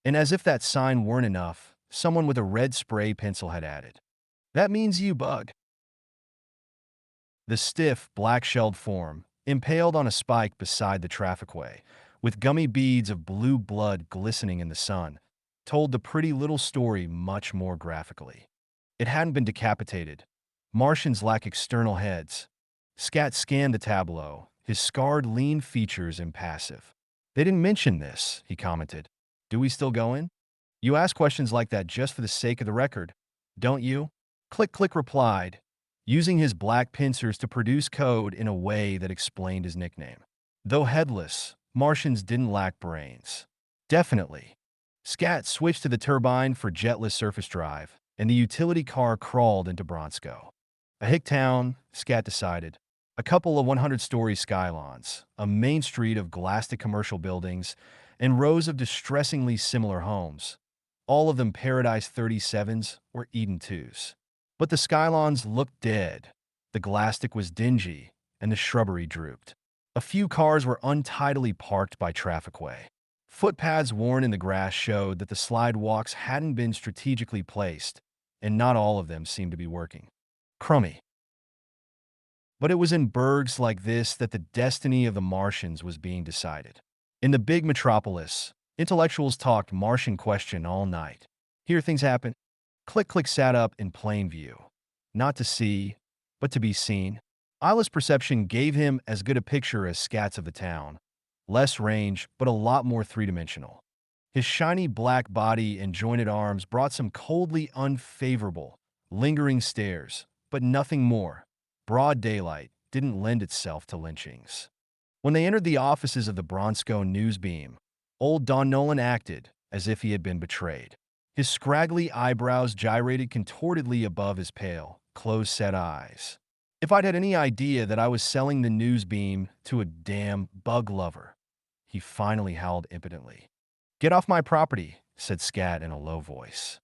And as if that sign weren't enough, someone with a red spray pencil had added, "That means you, bug." The stiff, black-shelled form, impaled on a spike beside the trafficway, with gummy beads of blue blood glistening in the sun, told the pretty little story much more graphically. It hadn't been decapitated. Martians lack external heads. Scat scanned the tableau, his scarred, lean features impassive. "They didn't mention this," he commented. "Do we still go in? You ask questions like that just for the sake of the record, don't you?" Click Click replied, using his black pincers to produce code in a way that explained his nickname. Though headless, Martians didn't lack brains. Definitely. Scat switched to the turbine for jetless surface drive, and the utility car crawled into Bronsko. A hick town, Scat decided. A couple of 100-story skylines, a main street of glassed commercial buildings, and rows of distressingly similar homes. All of them Paradise 37s or Eden 2s. But the skylines looked dead. The glasstic was dingy, and the shrubbery drooped. A few cars were untidily parked by trafficway. Footpaths worn in the grass showed that the slidewalks hadn't been strategically placed, and not all of them seemed to be working. Crummy. But it was in burgs like this that the destiny of the Martians was being decided. In the big metropolis, intellectuals talked Martian question all night. Here things happen. Click Click sat up in plain view. Not to see, but to be seen. Eyeless perception gave him as good a picture as Scats of the town. Less range, but a lot more three-dimensional. His shiny black body and jointed arms brought some coldly unfavorable, lingering stares, but nothing more. Broad daylight didn't lend itself to lynchings. When they entered the offices of the Bronsko Newsbeam, old Don Nolan acted as if he had been betrayed. His scraggly eyebrows gyrated contortedly above his pale, close-set eyes. "If I'd had any idea that I was selling the Newsbeam to a damn bug lover," he finally howled impotently. "Get off my property," said Scat in a low voice.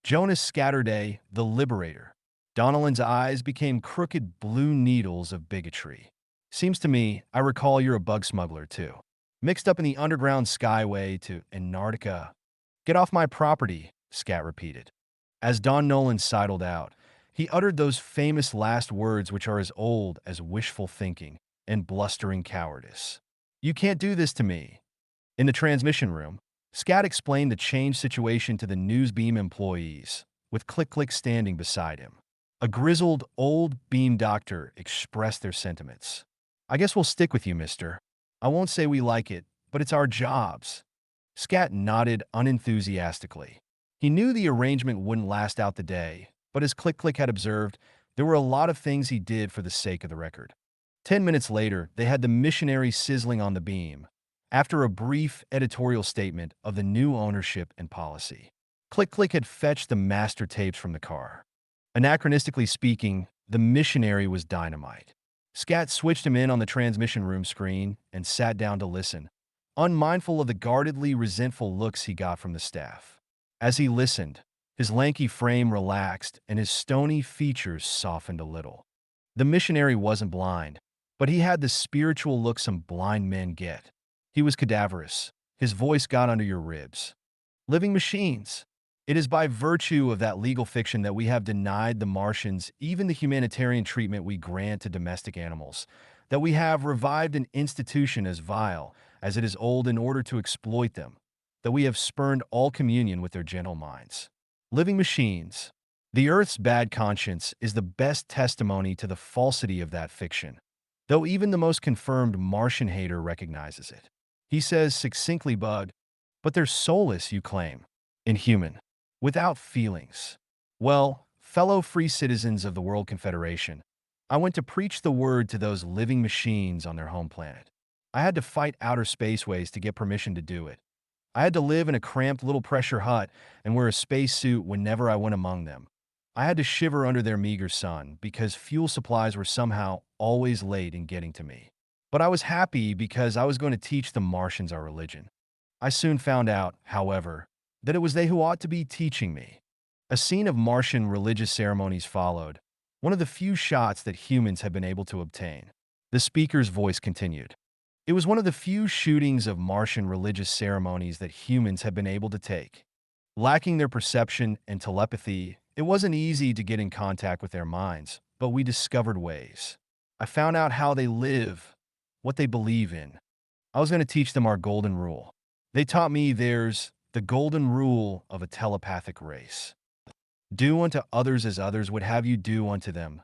Jonas Scatterday, the Liberator. Donnellan's eyes became crooked blue needles of bigotry. "Seems to me I recall you're a bug smuggler, too. Mixed up in the underground skyway to Antarctica." "Get off my property," Scat repeated. As Don Nolan sidled out, he uttered those famous last words which are as old as wishful thinking and blustering cowardice. "You can't do this to me." In the transmission room, Scat explained the changed situation to the Newsbeam employees, with Click Click standing beside him. A grizzled, old beam doctor expressed their sentiments. "I guess we'll stick with you, mister. I won't say we like it, but it's our jobs." Scat nodded unenthusiastically. He knew the arrangement wouldn't last out the day, but as Click Click had observed, there were a lot of things he did for the sake of the record. 10 minutes later, they had the missionary sizzling on the beam, after a brief editorial statement of the new ownership and policy. Click Click had fetched the master tapes from the car. Anachronistically speaking, the missionary was dynamite. Scat switched him in on the transmission room screen and sat down to listen, unmindful of the guardedly resentful looks he got from the staff. As he listened, his lanky frame relaxed and his stony features softened a little. The missionary wasn't blind, but he had the spiritual look some blind men get. He was cadaverous. His voice got under your ribs. "Living machines. It is by virtue of that legal fiction that we have denied the Martians even the humanitarian treatment we grant to domestic animals, that we have revived an institution as vile as it is old in order to exploit them, that we have spurned all communion with their gentle minds. Living machines. The Earth's bad conscience is the best testimony to the falsity of that fiction, though even the most confirmed Martian hater recognizes it. He says succinctly, bug, but they're soulless, you claim. Inhuman. Without feelings. Well, fellow free citizens of the World Confederation, I went to preach the word to those living machines on their home planet. I had to fight outer spaceways to get permission to do it. I had to live in a cramped little pressure hut and wear a spacesuit whenever I went among them. I had to shiver under their meager sun because fuel supplies were somehow always late in getting to me. But I was happy because I was going to teach the Martians our religion. I soon found out, however, that it was they who ought to be teaching me. A scene of Martian religious ceremonies followed, one of the few shots that humans had been able to obtain. The speaker's voice continued. It was one of the few shootings of Martian religious ceremonies that humans have been able to take. Lacking their perception and telepathy, it wasn't easy to get in contact with their minds, but we discovered ways. I found out how they live, what they believe in. I was going to teach them our golden rule. They taught me there's the golden rule of a telepathic race. Do unto others as others would have you do unto them.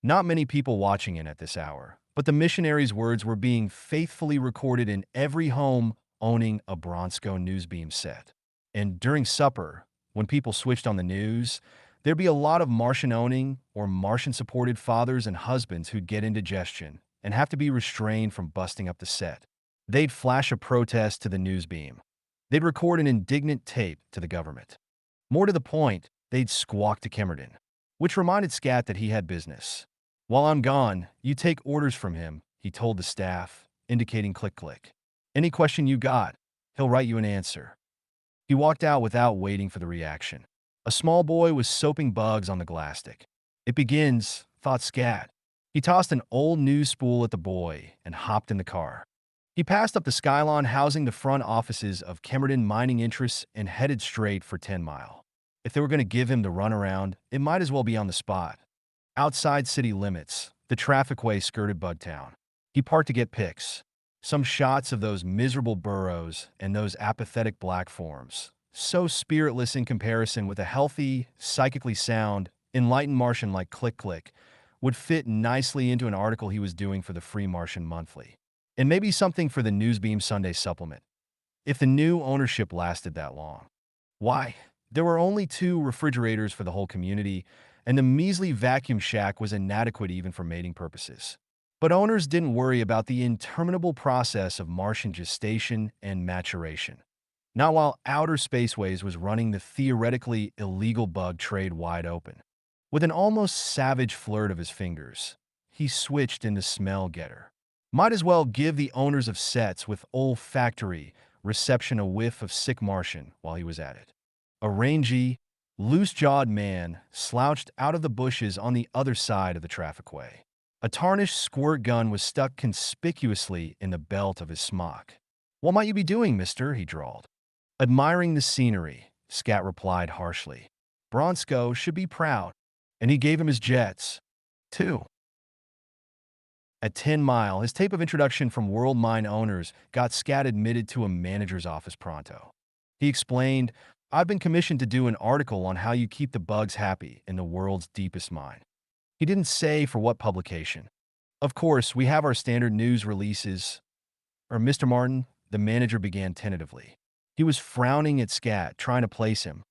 Not many people watching in at this hour, but the missionaries' words were being faithfully recorded in every home owning a Bronco newsbeam set. And during supper, when people switched on the news, there'd be a lot of Martian-owning or Martian-supported fathers and husbands who'd get indigestion and have to be restrained from busting up the set. They'd flash a protest to the newsbeam. They'd record an indignant tape to the government. More to the point, they'd squawk to Kemerton, which reminded Scat that he had business. While I'm gone, you take orders from him, he told the staff, indicating click-click. Any question you got, he'll write you an answer. He walked out without waiting for the reaction. A small boy was soaping bugs on the glassstick. It begins, thought Scat. He tossed an old news spool at the boy and hopped in the car. He passed up the skylon housing the front offices of Kemerton Mining Interests and headed straight for 10 Mile. If they were going to give him the runaround, it might as well be on the spot. Outside city limits, the trafficway skirted Bugtown. He parked to get pics. Some shots of those miserable burros and those apathetic black forms, so spiritless in comparison with a healthy, psychically sound, enlightened Martian like Click Click, would fit nicely into an article he was doing for the Free Martian Monthly. And maybe something for the Newsbeam Sunday supplement, if the new ownership lasted that long. Why? There were only 2 refrigerators for the whole community, and the measly vacuum shack was inadequate even for mating purposes. But owners didn't worry about the interminable process of Martian gestation and maturation. Not while Outer Spaceways was running the theoretically illegal bug trade wide open. With an almost savage flirt of his fingers, he switched into smell getter. Might as well give the owners of sets with olfactory reception a whiff of sick Martian while he was at it. A rangy, loose-jawed man slouched out of the bushes on the other side of the trafficway. A tarnished squirt gun was stuck conspicuously in the belt of his smock. "What might you be doing, mister?" he drawled. "Admiring the scenery," Scat replied harshly. "Bronco should be proud." And he gave him his jets, too. At 10 Mile, his tape of introduction from World Mine Owners got Scat admitted to a manager's office pronto. He explained, "I've been commissioned to do an article on how you keep the bugs happy in the world's deepest mine." He didn't say for what publication. "Of course, we have our standard news releases." Mr. Martin, the manager began tentatively. He was frowning at Scat, trying to place him.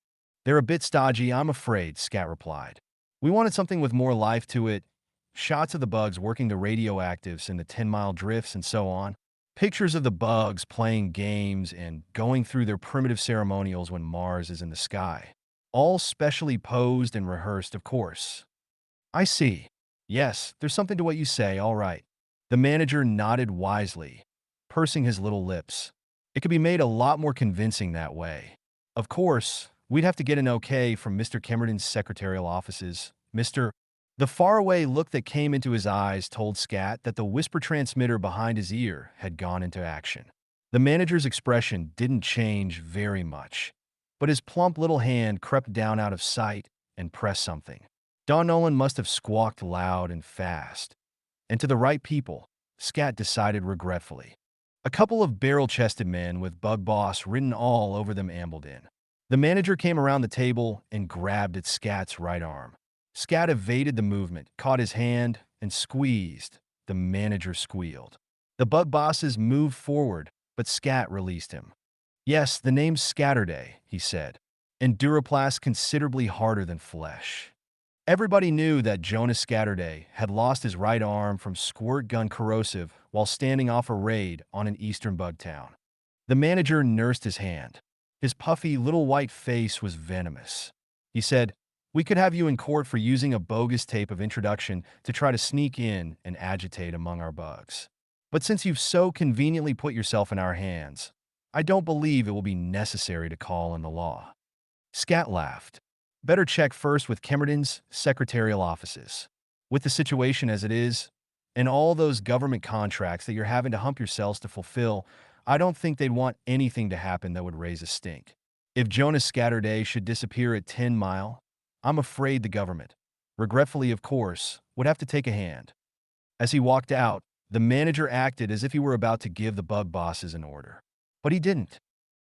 "They're a bit stodgy, I'm afraid," Scat replied. "We wanted something with more life to it. Shots of the bugs working the radioactives in the 10 Mile drifts and so on. Pictures of the bugs playing games and going through their primitive ceremonials when Mars is in the sky. All specially posed and rehearsed, of course." "I see. Yes, there's something to what you say, all right." The manager nodded wisely, pursing his little lips. "It could be made a lot more convincing that way. Of course, we'd have to get an okay from Mr. Kemerton's secretarial offices. Mr. The faraway look that came into his eyes told Scat that the whisper transmitter behind his ear had gone into action. The manager's expression didn't change very much, but his plump little hand crept down out of sight and pressed something. Don Nolan must have squawked loud and fast. And to the right people, Scat decided regretfully. A couple of barrel-chested men with Bug Boss written all over them ambled in. The manager came around the table and grabbed at Scat's right arm. Scat evaded the movement, caught his hand, and squeezed. The manager squealed. The Bug Bosses moved forward, but Scat released him. "Yes, the name's Scatterday," he said. "And Duraplast considerably harder than flesh." Everybody knew that Jonas Scatterday had lost his right arm from squirt gun corrosive while standing off a raid on an eastern bug town. The manager nursed his hand. His puffy little white face was venomous. He said, "We could have you in court for using a bogus tape of introduction to try to sneak in and agitate among our bugs. But since you've so conveniently put yourself in our hands, I don't believe it will be necessary to call in the law." Scat laughed. "Better check first with Kemerton's secretarial offices. With the situation as it is, And all those government contracts that you're having to hump yourselves to fulfill, I don't think they'd want anything to happen that would raise a stink. If Jonas Scatterday should disappear at 10 Mile, I'm afraid the government, regretfully of course, would have to take a hand. As he walked out, the manager acted as if he were about to give the bug bosses an order. But he didn't.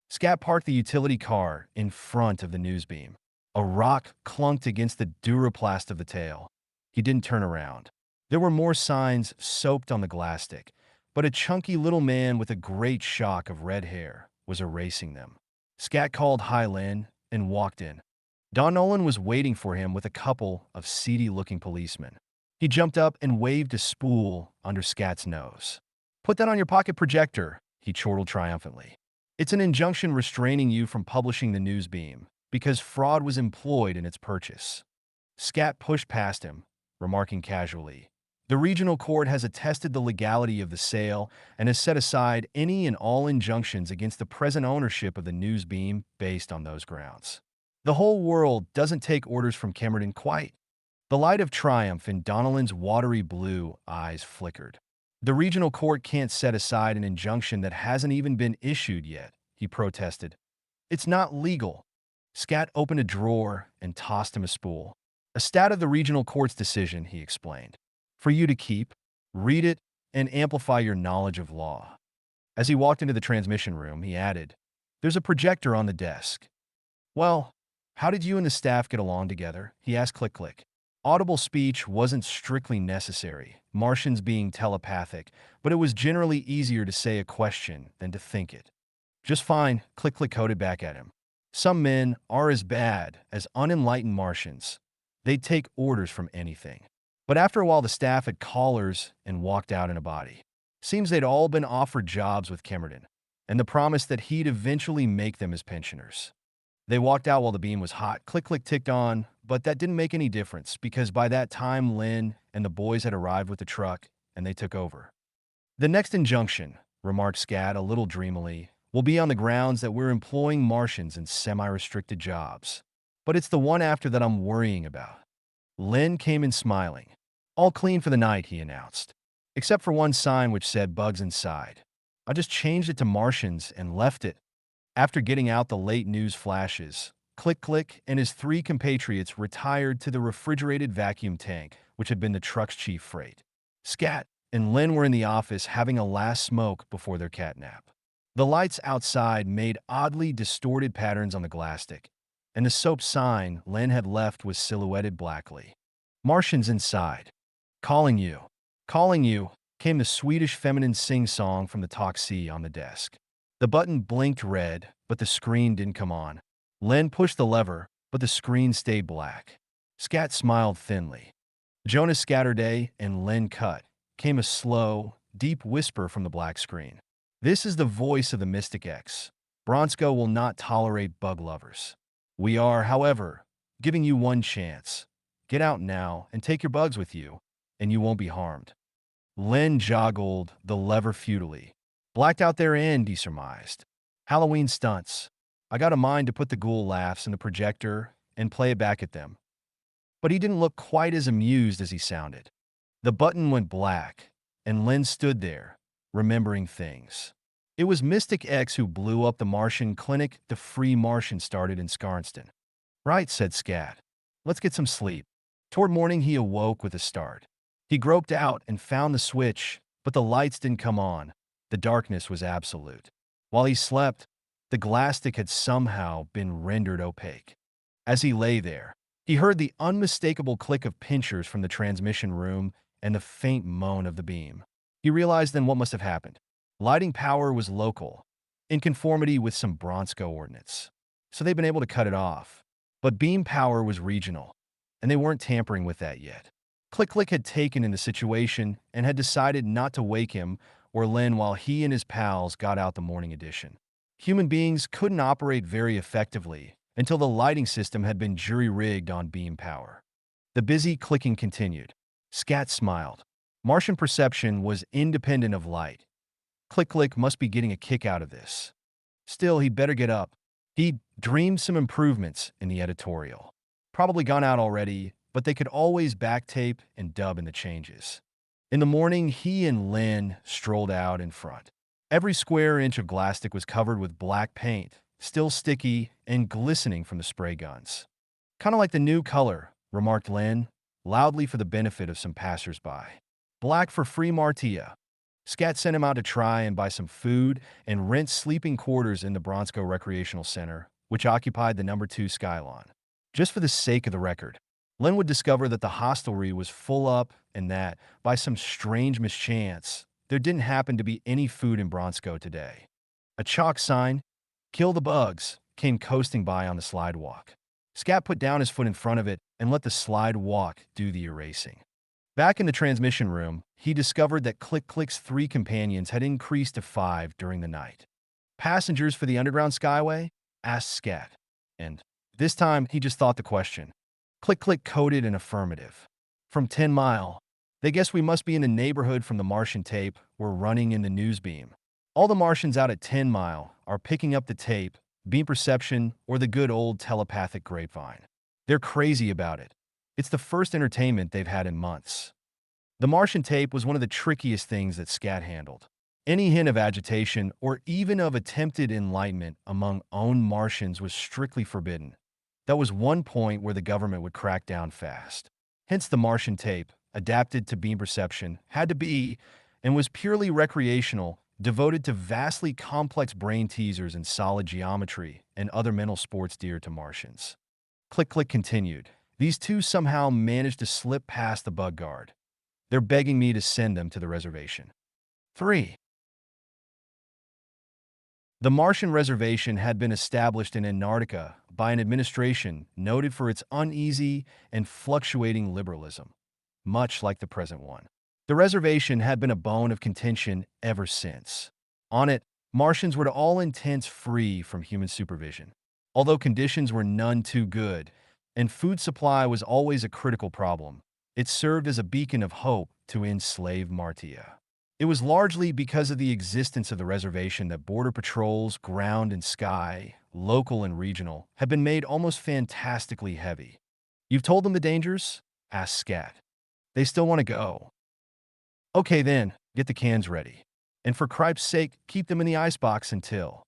Scat parked the utility car in front of the newsbeam. A rock clunked against the duraplast of the tail. He didn't turn around. There were more signs soaked on the glastic, but a chunky little man with a great shock of red hair was erasing them. Scat called "Hi, Lynn," and walked in. Don Nolan was waiting for him with a couple of seedy-looking policemen. He jumped up and waved a spool under Scat's nose. "Put that on your pocket projector," he chortled triumphantly. "It's an injunction restraining you from publishing the newsbeam, because fraud was employed in its purchase." Scat pushed past him, remarking casually, "The regional court has attested the legality of the sale and has set aside any and all injunctions against the present ownership of the newsbeam based on those grounds. The whole world doesn't take orders from Kemerton quite." The light of triumph in Donnellan's watery blue eyes flickered. "The regional court can't set aside an injunction that hasn't even been issued yet," he protested. "It's not legal." Scat opened a drawer and tossed him a spool. "A stat of the regional court's decision," he explained. "For you to keep, read it, and amplify your knowledge of law." As he walked into the transmission room, he added, "There's a projector on the desk." "Well, how did you and the staff get along together?" he asked Click-Click. Audible speech wasn't strictly necessary, Martians being telepathic, but it was generally easier to say a question than to think it. "Just fine," Click-Click coded back at him. "Some men are as bad as unenlightened Martians. They'd take orders from anything." But after a while, the staff had callers and walked out in a body. Seems they'd all been offered jobs with Kemerton, and the promise that he'd eventually make them his pensioners. They walked out while the beam was hot. Click-Click ticked on, but that didn't make any difference because by that time Lynn and the boys had arrived with the truck and they took over. "The next injunction," remarked Scat a little dreamily, "will be on the grounds that we're employing Martians in semi-restricted jobs. But it's the one after that I'm worrying about." Lynn came in smiling. "All clean for the night," he announced. "Except for one sign which said bugs inside. I just changed it to Martians and left it." After getting out the late news flashes, Click-Click and his 3 compatriots retired to the refrigerated vacuum tank, which had been the truck's chief freight. Scat and Lynn were in the office having a last smoke before their catnap. The lights outside made oddly distorted patterns on the glastic, and the soap sign Lynn had left was silhouetted blackly. "Martians inside. Calling you. Calling you," came the Swedish feminine sing-song from the Toxie on the desk. The button blinked red, but the screen didn't come on. Lynn pushed the lever, but the screen stayed black. Scat smiled thinly. "Jonas Scatterday and Lynn cut," came a slow, deep whisper from the black screen. "This is the voice of the Mystic X. Bronsko will not tolerate bug lovers. We are, however, giving you one chance. Get out now and take your bugs with you, and you won't be harmed." Lynn joggled the lever futilely. "Blacked out their end," he surmised. "Halloween stunts. I got a mind to put the ghoul laughs in the projector and play it back at them." But he didn't look quite as amused as he sounded. The button went black, and Lynn stood there, remembering things. It was Mystic X who blew up the Martian clinic the Free Martian started in Scarston. "Right," said Scat. "Let's get some sleep." Toward morning, he awoke with a start. He groped out and found the switch, but the lights didn't come on. The darkness was absolute. While he slept, the glastic had somehow been rendered opaque. As he lay there, he heard the unmistakable click of pinchers from the transmission room and the faint moan of the beam. He realized then what must have happened. Lighting power was local, in conformity with some Bronsko ordinance, so they'd been able to cut it off. But beam power was regional, and they weren't tampering with that yet. Click-Click had taken in the situation and had decided not to wake him or Lynn while he and his pals got out the morning edition. Human beings couldn't operate very effectively until the lighting system had been jury-rigged on beam power. The busy clicking continued. Scat smiled. Martian perception was independent of light. Click-Click must be getting a kick out of this. Still, he'd better get up. He'd dreamed some improvements in the editorial. Probably gone out already, but they could always backtape and dub in the changes. In the morning, he and Lynn strolled out in front. Every square inch of plastic was covered with black paint, still sticky and glistening from the spray guns. Kind of like the new color, remarked Lynn, loudly for the benefit of some passersby. Black for free Martia. Scat sent him out to try and buy some food and rent sleeping quarters in the Bronsko Recreational Center, which occupied the number 2 Skylon. Just for the sake of the record, Len would discover that the hostelry was full up and that, by some strange mischance, there didn't happen to be any food in Bronsko today. A chalk sign, "Kill the bugs," came coasting by on the slidewalk. Scat put down his foot in front of it and let the slidewalk do the erasing. Back in the transmission room, he discovered that Click Click's 3 companions had increased to 5 during the night. "Passengers for the Underground Skyway?" asked Scat. And this time, he just thought the question. Click Click coded an affirmative. "From 10 Mile. They guess we must be in the neighborhood from the Martian tape we're running in the news beam. All the Martians out at 10 Mile are picking up the tape, beam perception, or the good old telepathic grapevine. They're crazy about it. It's the first entertainment they've had in months." The Martian tape was one of the trickiest things that Scat handled. Any hint of agitation or even of attempted enlightenment among own Martians was strictly forbidden. That was one point where the government would crack down fast. Hence the Martian tape, adapted to beam perception, had to be, and was purely recreational, devoted to vastly complex brain teasers and solid geometry and other mental sports dear to Martians. Click Click continued. "These two somehow managed to slip past the bug guard. They're begging me to send them to the reservation." 3. The Martian reservation had been established in Antarctica by an administration noted for its uneasy and fluctuating liberalism, much like the present one. The reservation had been a bone of contention ever since. On it, Martians were to all intents free from human supervision. Although conditions were none too good, and food supply was always a critical problem, it served as a beacon of hope to enslave Martia. It was largely because of the existence of the reservation that border patrols, ground and sky, local and regional, had been made almost fantastically heavy. "You've told them the dangers?" asked Scat. "They still want to go." "Okay then, get the cans ready. And for cripe's sake, keep them in the icebox until—"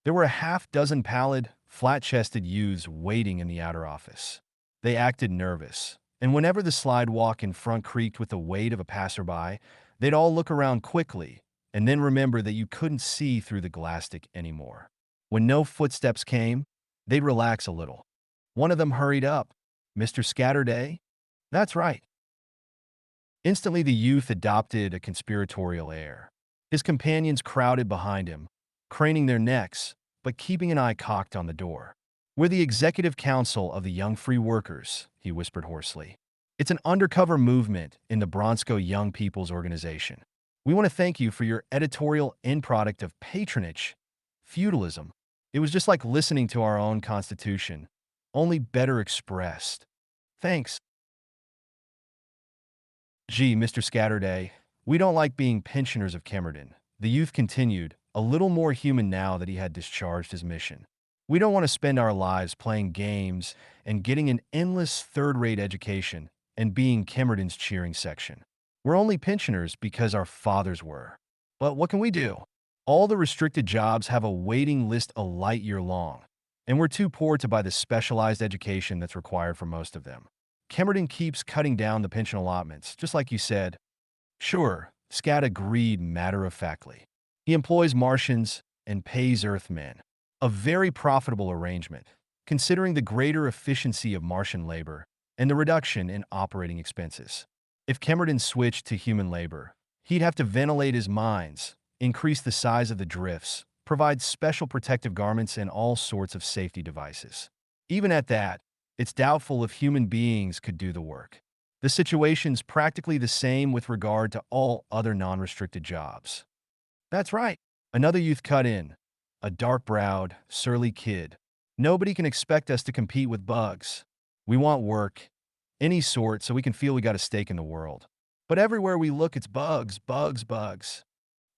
There were a half-dozen pallid, flat-chested youths waiting in the outer office. They acted nervous, and whenever the slidewalk in front creaked with the weight of a passerby, they'd all look around quickly and then remember that you couldn't see through the glastic anymore. When no footsteps came, they'd relax a little. One of them hurried up. "Mr. Scatterday?" "That's right." Instantly, the youth adopted a conspiratorial air. His companions crowded behind him, craning their necks, but keeping an eye cocked on the door. "We're the Executive Council of the Young Free Workers," he whispered hoarsely. "It's an undercover movement in the Bronsko Young People's Organization. We want to thank you for your editorial end product of patronage, feudalism. It was just like listening to our own constitution, only better expressed. Thanks." "Gee, Mr. Scatterday, we don't like being pensioners of Kemerton," the youth continued, a little more human now that he had discharged his mission. "We don't want to spend our lives playing games and getting an endless third-rate education and being Kemerton's cheering section. We're only pensioners because our fathers were. But what can we do? All the restricted jobs have a waiting list a light year long, and we're too poor to buy the specialized education that's required for most of them. Kemerton keeps cutting down the pension allotments, just like you said." "Sure," Scat agreed matter-of-factly. "He employs Martians and pays Earthmen. A very profitable arrangement, considering the greater efficiency of Martian labor and the reduction in operating expenses. If Kemerton switched to human labor, he'd have to ventilate his mines, increase the size of the drifts, provide special protective garments and all sorts of safety devices. Even at that, it's doubtful if human beings could do the work. The situation's practically the same with regard to all other non-restricted jobs." "That's right," another youth cut in, a dark-browed, surly kid. "Nobody can expect us to compete with bugs. We want work, any sort, so we can feel we got a stake in the world. But everywhere we look, it's bugs, bugs, bugs."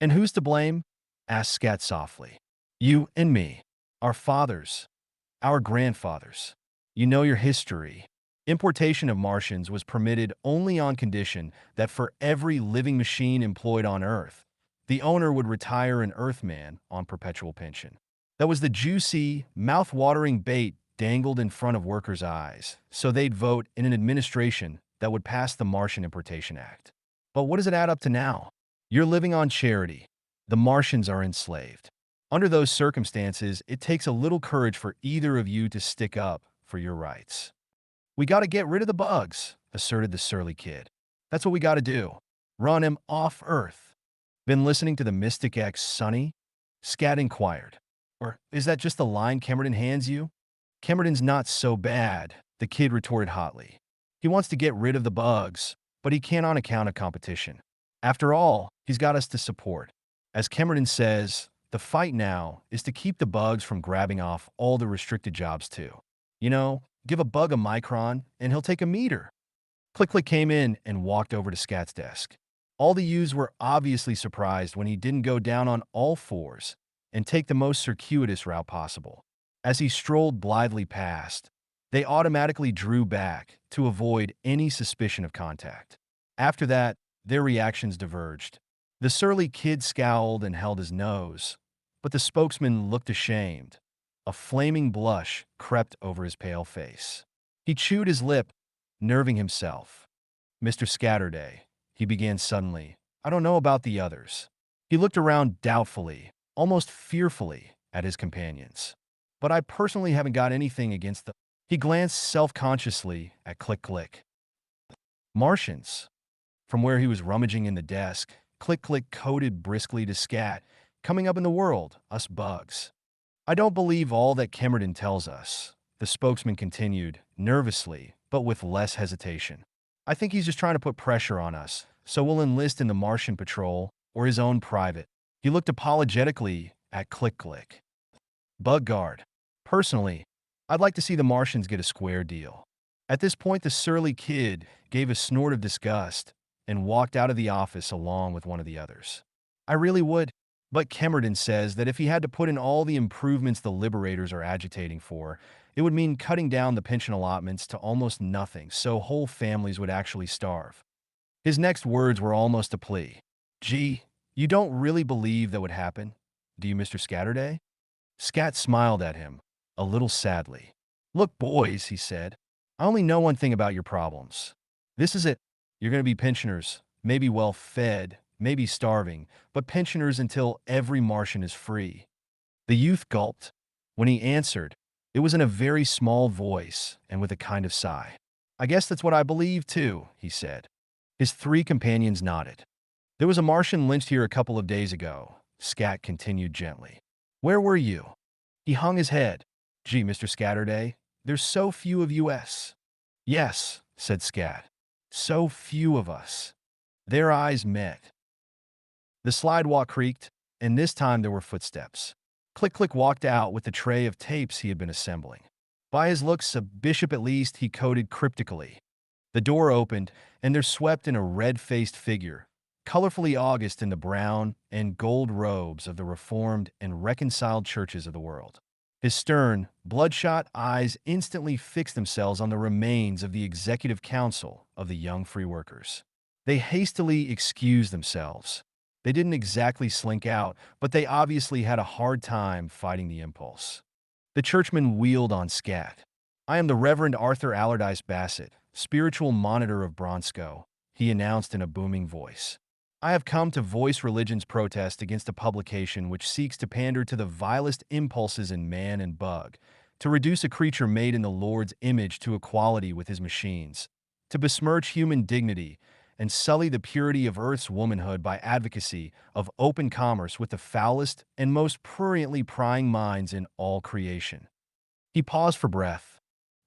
"And who's to blame?" asked Scat softly. "You and me. Our fathers. Our grandfathers. You know your history." Importation of Martians was permitted only on condition that for every living machine employed on Earth, the owner would retire an Earthman on perpetual pension. That was the juicy, mouth-watering bait dangled in front of workers' eyes, so they'd vote in an administration that would pass the Martian Importation Act. But what does it add up to now? You're living on charity. The Martians are enslaved. Under those circumstances, it takes a little courage for either of you to stick up for your rights. We gotta get rid of the bugs, asserted the surly kid. That's what we gotta do. Run him off Earth. Been listening to the Mystic X, Sonny? Scat inquired. Or is that just the line Cameron hands you? Cameron's not so bad, the kid retorted hotly. He wants to get rid of the bugs, but he can't on account of competition. After all, he's got us to support. As Cameron says, the fight now is to keep the bugs from grabbing off all the restricted jobs too. You know, give a bug a micron and he'll take a meter. Click Click came in and walked over to Scat's desk. All the U's were obviously surprised when he didn't go down on all fours and take the most circuitous route possible. As he strolled blithely past, they automatically drew back to avoid any suspicion of contact. After that, their reactions diverged. The surly kid scowled and held his nose, but the spokesman looked ashamed. A flaming blush crept over his pale face. He chewed his lip, nerving himself. Mr. Scatterday, he began suddenly, I don't know about the others. He looked around doubtfully, almost fearfully, at his companions. But I personally haven't got anything against them. He glanced self-consciously at Click Click. Martians. From where he was rummaging in the desk, Click Click coded briskly to Scat, coming up in the world, us bugs. I don't believe all that Cameron tells us, the spokesman continued, nervously, but with less hesitation. I think he's just trying to put pressure on us, so we'll enlist in the Martian Patrol or his own private. He looked apologetically at Click Click. Bug Guard. Personally, I'd like to see the Martians get a square deal. At this point, the surly kid gave a snort of disgust and walked out of the office along with one of the others. I really would, but Cameron says that if he had to put in all the improvements the Liberators are agitating for, it would mean cutting down the pension allotments to almost nothing, so whole families would actually starve. His next words were almost a plea. Gee, you don't really believe that would happen, do you, Mr. Scatterday? Scat smiled at him, a little sadly. Look, boys, he said, I only know one thing about your problems. This is it. You're going to be pensioners, maybe well-fed, maybe starving, but pensioners until every Martian is free. The youth gulped. When he answered, it was in a very small voice and with a kind of sigh. I guess that's what I believe, too, he said. His three companions nodded. There was a Martian lynched here a couple of days ago, Scat continued gently. Where were you? He hung his head. Gee, Mr. Scatterday, there's so few of us. Yes, said Scat. So few of us. Their eyes met. The slidewalk creaked, and this time there were footsteps. Click Click walked out with the tray of tapes he had been assembling. By his looks, a bishop at least, he coded cryptically. The door opened, and there swept in a red-faced figure, colorfully august in the brown and gold robes of the Reformed and reconciled churches of the world. His stern, bloodshot eyes instantly fixed themselves on the remains of the Executive Council of the Young Free Workers. They hastily excused themselves. They didn't exactly slink out, but they obviously had a hard time fighting the impulse. The churchman wheeled on Scat. I am the Reverend Arthur Allardyce Bassett, spiritual monitor of Bronsko, he announced in a booming voice. I have come to voice religion's protest against a publication which seeks to pander to the vilest impulses in man and bug, to reduce a creature made in the Lord's image to equality with his machines, to besmirch human dignity, and sully the purity of Earth's womanhood by advocacy of open commerce with the foulest and most pruriently prying minds in all creation. He paused for breath.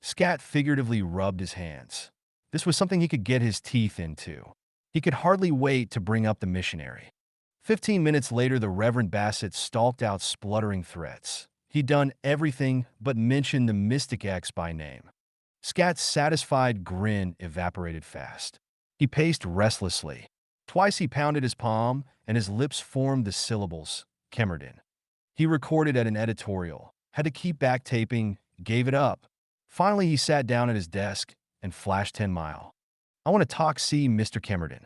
Scat figuratively rubbed his hands. This was something he could get his teeth into. He could hardly wait to bring up the missionary. 15 minutes later, the Reverend Bassett stalked out spluttering threats. He'd done everything but mention the Mystic X by name. Scat's satisfied grin evaporated fast. He paced restlessly. Twice he pounded his palm, and his lips formed the syllables, Kemerden. He recorded at an editorial, had to keep back taping, gave it up. Finally, he sat down at his desk, and flashed 10 mile. I want to see Mr. Kemerton.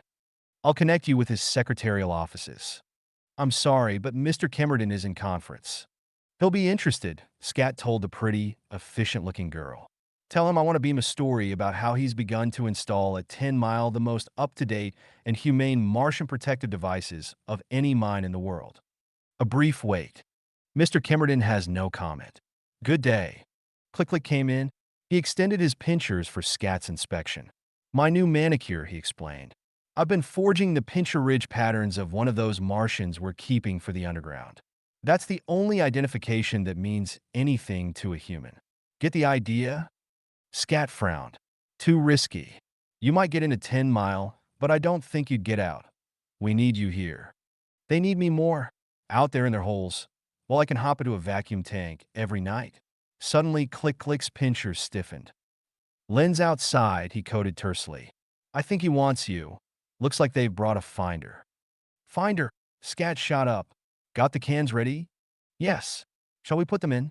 I'll connect you with his secretarial offices. I'm sorry, but Mr. Kemerton is in conference. He'll be interested, Scat told the pretty, efficient-looking girl. Tell him I want to beam a story about how he's begun to install at 10 Mile the most up-to-date and humane Martian protective devices of any mine in the world. A brief wait. Mr. Kemerton has no comment. Good day. Click came in. He extended his pinchers for Scat's inspection. My new manicure, he explained. I've been forging the pincher ridge patterns of one of those Martians we're keeping for the underground. That's the only identification that means anything to a human. Get the idea? Scat frowned. Too risky. You might get into 10 Mile, but I don't think you'd get out. We need you here. They need me more. Out there in their holes. Well, I can hop into a vacuum tank every night. Suddenly, Click's pinchers stiffened. Len's outside, he coded tersely. I think he wants you. Looks like they've brought a finder. Finder? Scat shot up. Got the cans ready? Yes. Shall we put them in?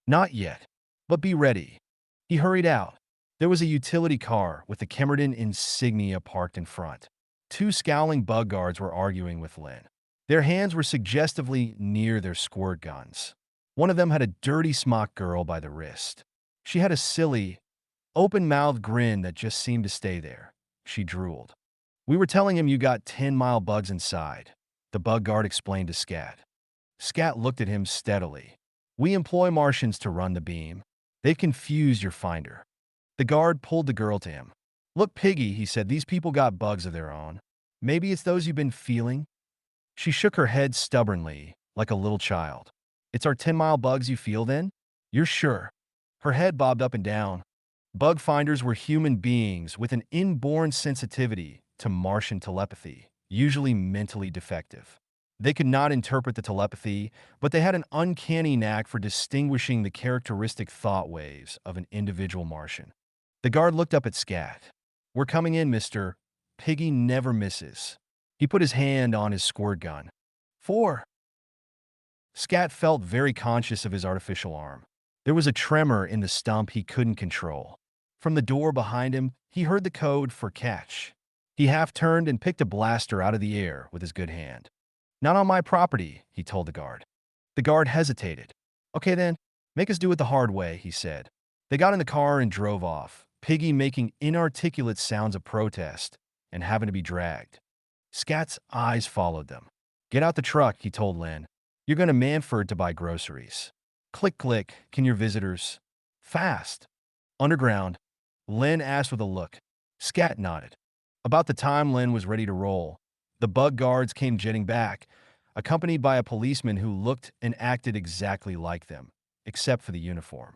Not yet. But be ready. He hurried out. There was a utility car with the Kemerton insignia parked in front. Two scowling bug guards were arguing with Len. Their hands were suggestively near their squirt guns. One of them had a dirty smock girl by the wrist. She had a silly, open-mouthed grin that just seemed to stay there. She drooled. We were telling him you got 10 Mile bugs inside, the bug guard explained to Scat. Scat looked at him steadily. We employ Martians to run the beam. They've confused your finder. The guard pulled the girl to him. Look, Piggy, he said, these people got bugs of their own. Maybe it's those you've been feeling? She shook her head stubbornly, like a little child. It's our 10 Mile bugs you feel then? You're sure? Her head bobbed up and down. Bug finders were human beings with an inborn sensitivity to Martian telepathy, usually mentally defective. They could not interpret the telepathy, but they had an uncanny knack for distinguishing the characteristic thought waves of an individual Martian. The guard looked up at Scat. We're coming in, mister. Piggy never misses. He put his hand on his squirt gun. 4. Scat felt very conscious of his artificial arm. There was a tremor in the stump he couldn't control. From the door behind him, he heard the code for catch. He half turned and picked a blaster out of the air with his good hand. Not on my property, he told the guard. The guard hesitated. Okay then, make us do it the hard way, he said. They got in the car and drove off, Piggy making inarticulate sounds of protest and having to be dragged. Scat's eyes followed them. Get out the truck, he told Len. You're going to Manford to buy groceries. Click, can your visitors? Fast. Underground. Len asked with a look. Scat nodded. About the time Len was ready to roll, the bug guards came jetting back, accompanied by a policeman who looked and acted exactly like them, except for the uniform.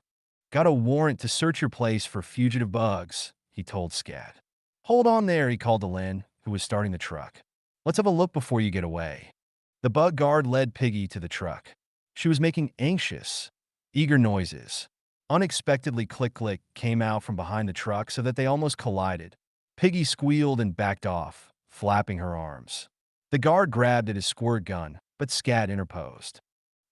Got a warrant to search your place for fugitive bugs, he told Scat. Hold on there, he called to Len, who was starting the truck. Let's have a look before you get away. The bug guard led Piggy to the truck. She was making anxious, eager noises. Unexpectedly, click came out from behind the truck so that they almost collided. Piggy squealed and backed off, flapping her arms. The guard grabbed at his squirt gun, but Scat interposed.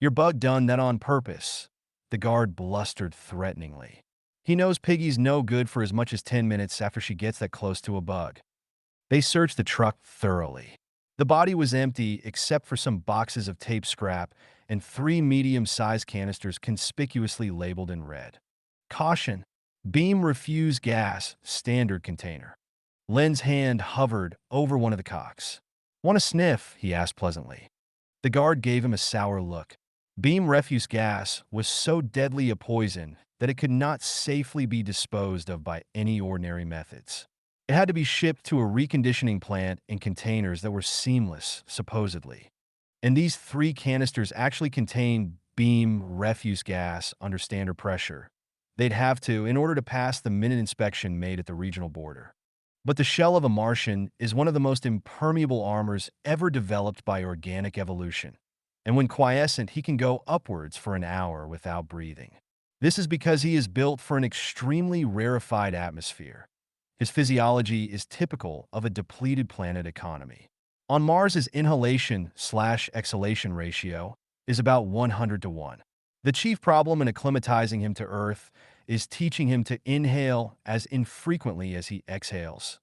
Your bug done that on purpose, the guard blustered threateningly. He knows Piggy's no good for as much as 10 minutes after she gets that close to a bug. They searched the truck thoroughly. The body was empty except for some boxes of tape scrap and 3 medium-sized canisters conspicuously labeled in red. Caution, beam refuse gas, standard container. Len's hand hovered over one of the cocks. Want a sniff? He asked pleasantly. The guard gave him a sour look. Beam refuse gas was so deadly a poison that it could not safely be disposed of by any ordinary methods. It had to be shipped to a reconditioning plant in containers that were seamless, supposedly. And these 3 canisters actually contained beam refuse gas under standard pressure. They'd have to in order to pass the minute inspection made at the regional border. But the shell of a Martian is one of the most impermeable armors ever developed by organic evolution. And when quiescent, he can go upwards for an hour without breathing. This is because he is built for an extremely rarefied atmosphere. His physiology is typical of a depleted planet economy. On Mars, his inhalation/exhalation ratio is about 100 to 1. The chief problem in acclimatizing him to Earth is teaching him to inhale as infrequently as he exhales.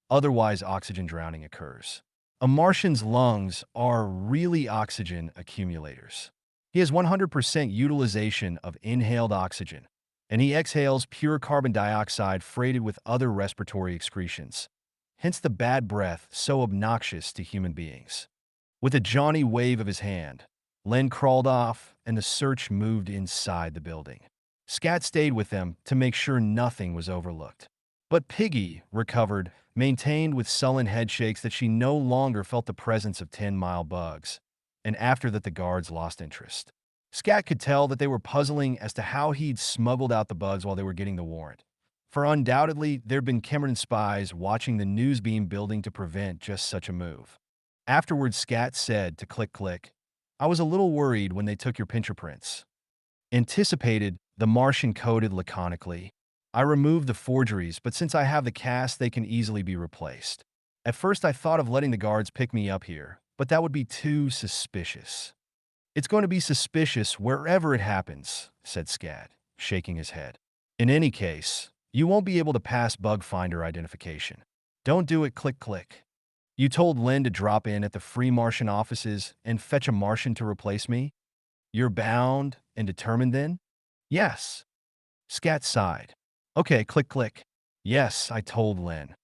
Otherwise, oxygen drowning occurs. A Martian's lungs are really oxygen accumulators. He has 100% utilization of inhaled oxygen, and he exhales pure carbon dioxide freighted with other respiratory excretions. Hence the bad breath so obnoxious to human beings. With a jaunty wave of his hand, Len crawled off, and the search moved inside the building. Scat stayed with them to make sure nothing was overlooked. But Piggy, recovered, maintained with sullen headshakes that she no longer felt the presence of 10-mile bugs, and after that the guards lost interest. Scat could tell that they were puzzling as to how he'd smuggled out the bugs while they were getting the warrant. For undoubtedly, there'd been Cameron spies watching the newsbeam building to prevent just such a move. Afterwards, Scat said to Click Click, "I was a little worried when they took your pincher prints." Anticipated, the Martian coded laconically, "I removed the forgeries, but since I have the cast, they can easily be replaced. At first I thought of letting the guards pick me up here, but that would be too suspicious." "It's going to be suspicious wherever it happens," said Scat, shaking his head. "In any case, you won't be able to pass bug finder identification. Don't do it, Click Click. You told Lynn to drop in at the Free Martian offices and fetch a Martian to replace me? You're bound and determined then?" "Yes." Scat sighed. "Okay, Click Click. Yes, I told Lynn."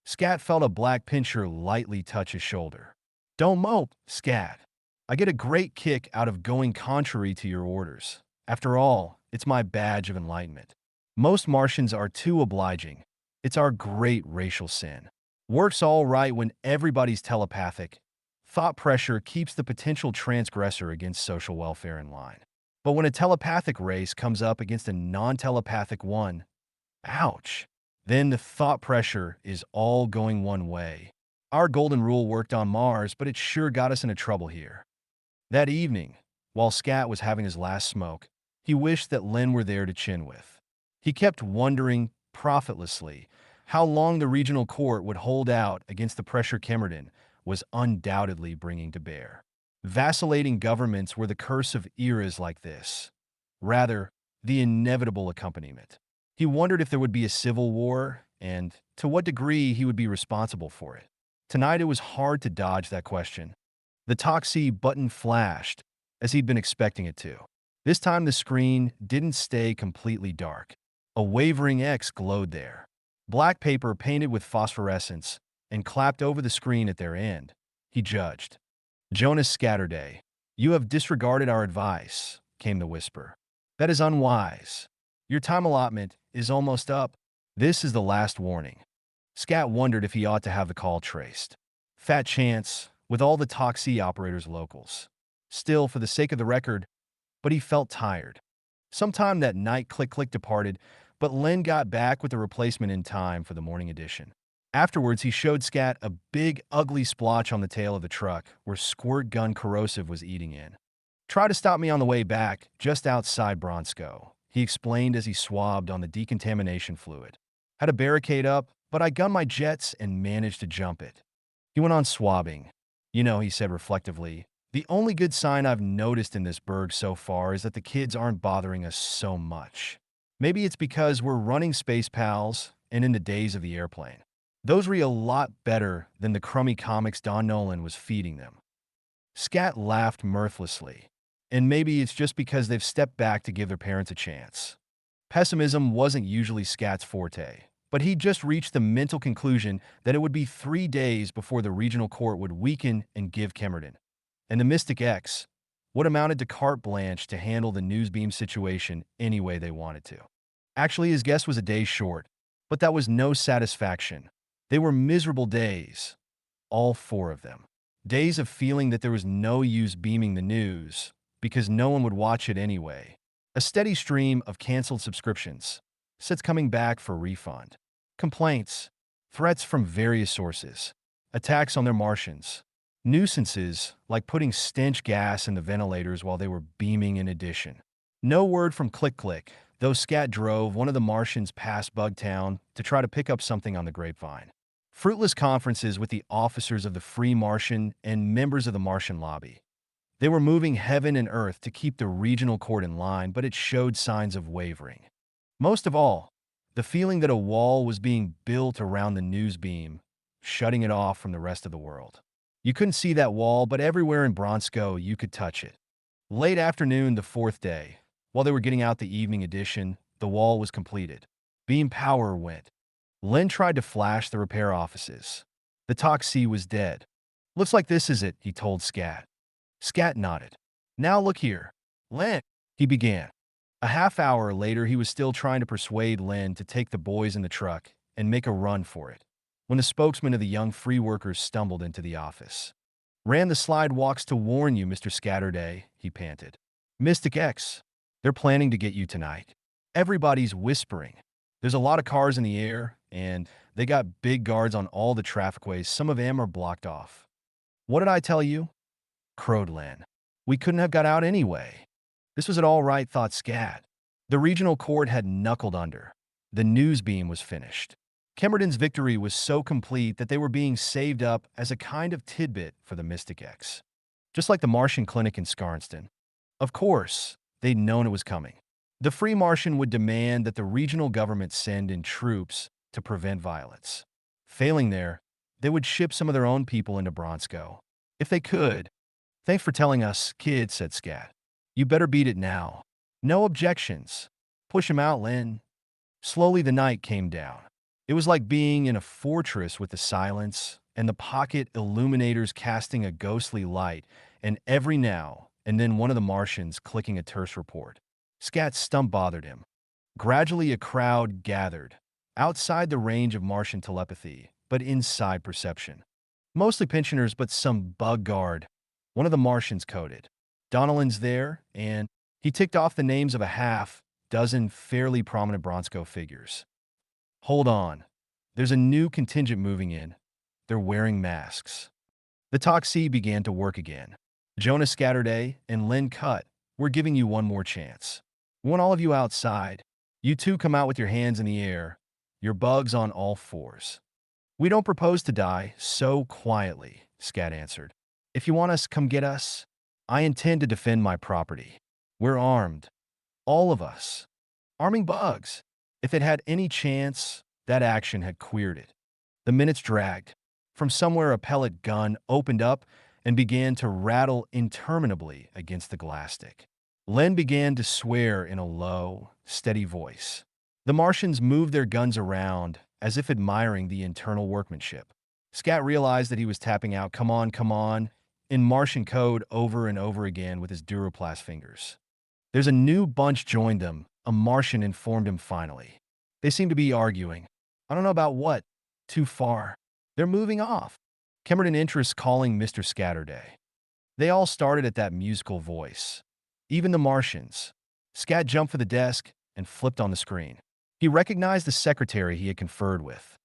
Scat felt a black pincher lightly touch his shoulder. "Don't mope, Scat. I get a great kick out of going contrary to your orders. After all, it's my badge of enlightenment. Most Martians are too obliging. It's our great racial sin. Works all right when everybody's telepathic. Thought pressure keeps the potential transgressor against social welfare in line. But when a telepathic race comes up against a non-telepathic one, ouch, then the thought pressure is all going one way. Our golden rule worked on Mars, but it sure got us into trouble here." That evening, while Scat was having his last smoke, he wished that Len were there to chin with. He kept wondering, profitlessly, how long the regional court would hold out against the pressure Cameron was undoubtedly bringing to bear. Vacillating governments were the curse of eras like this. Rather, the inevitable accompaniment. He wondered if there would be a civil war, and to what degree he would be responsible for it. Tonight it was hard to dodge that question. The Toxie button flashed, as he'd been expecting it to. This time the screen didn't stay completely dark. A wavering X glowed there. Black paper painted with phosphorescence and clapped over the screen at their end. He judged. "Jonas Scatterday, you have disregarded our advice," came the whisper. "That is unwise. Your time allotment is almost up. This is the last warning." Scat wondered if he ought to have the call traced. Fat chance, with all the Toxie operators locals. Still, for the sake of the record, but he felt tired. Sometime that night, Click Click departed, but Len got back with the replacement in time for the morning edition. Afterwards, he showed Scat a big, ugly splotch on the tail of the truck where squirt gun corrosive was eating in. "Try to stop me on the way back, just outside Bronsko," he explained as he swabbed on the decontamination fluid. "Had a barricade up, but I gunned my jets and managed to jump it." He went on swabbing. "You know," he said reflectively, "the only good sign I've noticed in this burg so far is that the kids aren't bothering us so much. Maybe it's because we're running Space Pals and in the days of the airplane. Those read a lot better than the crummy comics Don Nolan was feeding them." Scat laughed mirthlessly. "And maybe it's just because they've stepped back to give their parents a chance." Pessimism wasn't usually Scat's forte, but he'd just reached the mental conclusion that it would be 3 days before the regional court would weaken and give Cameron and the Mystic X what amounted to carte blanche to handle the newsbeam situation any way they wanted to. Actually, his guess was a day short, but that was no satisfaction. They were miserable days, all 4 of them. Days of feeling that there was no use beaming the news, because no one would watch it anyway. A steady stream of canceled subscriptions, sets coming back for refund, complaints, threats from various sources, attacks on their Martians, nuisances like putting stench gas in the ventilators while they were beaming in addition. No word from Click Click, though Scat drove one of the Martians past Bugtown to try to pick up something on the grapevine. Fruitless conferences with the officers of the Free Martian and members of the Martian lobby. They were moving heaven and earth to keep the regional court in line, but it showed signs of wavering. Most of all, the feeling that a wall was being built around the news beam, shutting it off from the rest of the world. You couldn't see that wall, but everywhere in Bronsko you could touch it. Late afternoon, the fourth day, while they were getting out the evening edition, the wall was completed. Beam power went. Len tried to flash the repair offices. The Toxie was dead. Looks like this is it, he told Scat. Scat nodded. Now look here. Len, he began. A half hour later, he was still trying to persuade Len to take the boys in the truck and make a run for it, when the spokesman of the young free workers stumbled into the office. Ran the slidewalks to warn you, Mr. Scatterday, he panted. Mystic X, they're planning to get you tonight. Everybody's whispering. There's a lot of cars in the air, and they got big guards on all the trafficways. Some of them are blocked off. What did I tell you? Crowed Len. We couldn't have got out anyway. This was it all right, thought Scat. The regional court had knuckled under. The news beam was finished. Kemerton's victory was so complete that they were being saved up as a kind of tidbit for the Mystic X. Just like the Martian clinic in Scarston. Of course, they'd known it was coming. The Free Martian would demand that the regional government send in troops to prevent violence. Failing there, they would ship some of their own people into Bronsko. If they could. Thanks for telling us, kid, said Scat. You better beat it now. No objections. Push him out, Len. Slowly the night came down. It was like being in a fortress with the silence and the pocket illuminators casting a ghostly light, and every now and then one of the Martians clicking a terse report. Scat's stump bothered him. Gradually a crowd gathered, outside the range of Martian telepathy, but inside perception. Mostly pensioners, but some bug guard. One of the Martians coded. Donnellan's there, and he ticked off the names of a half-dozen fairly prominent Bronsko figures. Hold on. There's a new contingent moving in. They're wearing masks. The Toxie began to work again. Jonas Scatterday and Len Cutt, we're giving you one more chance. We want all of you outside. You two come out with your hands in the air, your bugs on all fours. We don't propose to die so quietly, Scat answered. If you want us, come get us. I intend to defend my property. We're armed. All of us. Arming bugs. If it had any chance, that action had queered it. The minutes dragged. From somewhere a pellet gun opened up and began to rattle interminably against the glass stick. Len began to swear in a low, steady voice. The Martians moved their guns around, as if admiring the internal workmanship. Scat realized that he was tapping out come on, in Martian code over and over again with his Duroplast fingers. There's a new bunch joined them, a Martian informed him finally. They seem to be arguing. I don't know about what. Too far. They're moving off. Kemerton interests calling Mr. Scatterday. They all started at that musical voice. Even the Martians. Scat jumped for the desk and flipped on the screen. He recognized the secretary he had conferred with.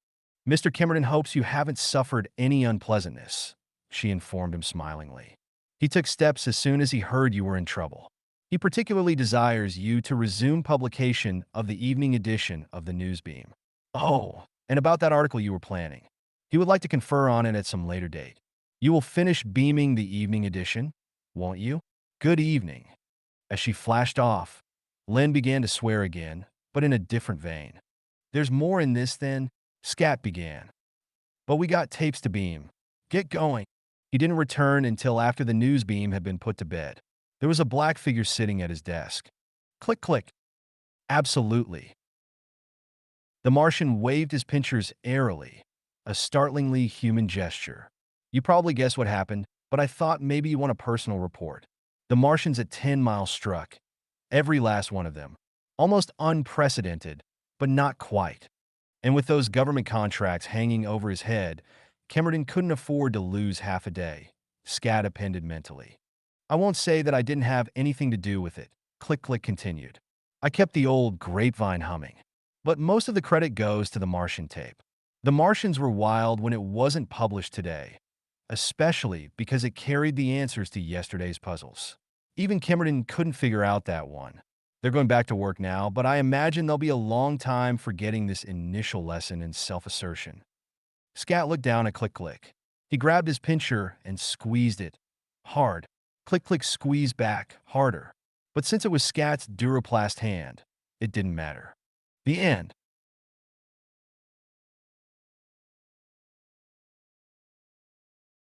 Mr. Kemerton hopes you haven't suffered any unpleasantness, she informed him smilingly. He took steps as soon as he heard you were in trouble. He particularly desires you to resume publication of the evening edition of the Newsbeam. Oh, and about that article you were planning. He would like to confer on it at some later date. You will finish beaming the evening edition, won't you? Good evening. As she flashed off, Len began to swear again, but in a different vein. There's more in this than, Scat began. But we got tapes to beam. Get going. He didn't return until after the news beam had been put to bed. There was a black figure sitting at his desk. Click, click. Absolutely. The Martian waved his pinchers airily, a startlingly human gesture. You probably guessed what happened, but I thought maybe you want a personal report. The Martians at 10 miles struck. Every last one of them. Almost unprecedented, but not quite. And with those government contracts hanging over his head, Kemerton couldn't afford to lose half a day, Scat appended mentally. I won't say that I didn't have anything to do with it, Click Click continued. I kept the old grapevine humming. But most of the credit goes to the Martian tape. The Martians were wild when it wasn't published today, especially because it carried the answers to yesterday's puzzles. Even Kemerton couldn't figure out that one. They're going back to work now, but I imagine there'll be a long time for getting this initial lesson in self-assertion. Scat looked down at Click Click. He grabbed his pincher and squeezed it. Hard. Click Click squeezed back, harder. But since it was Scat's Duroplast hand, it didn't matter. The end.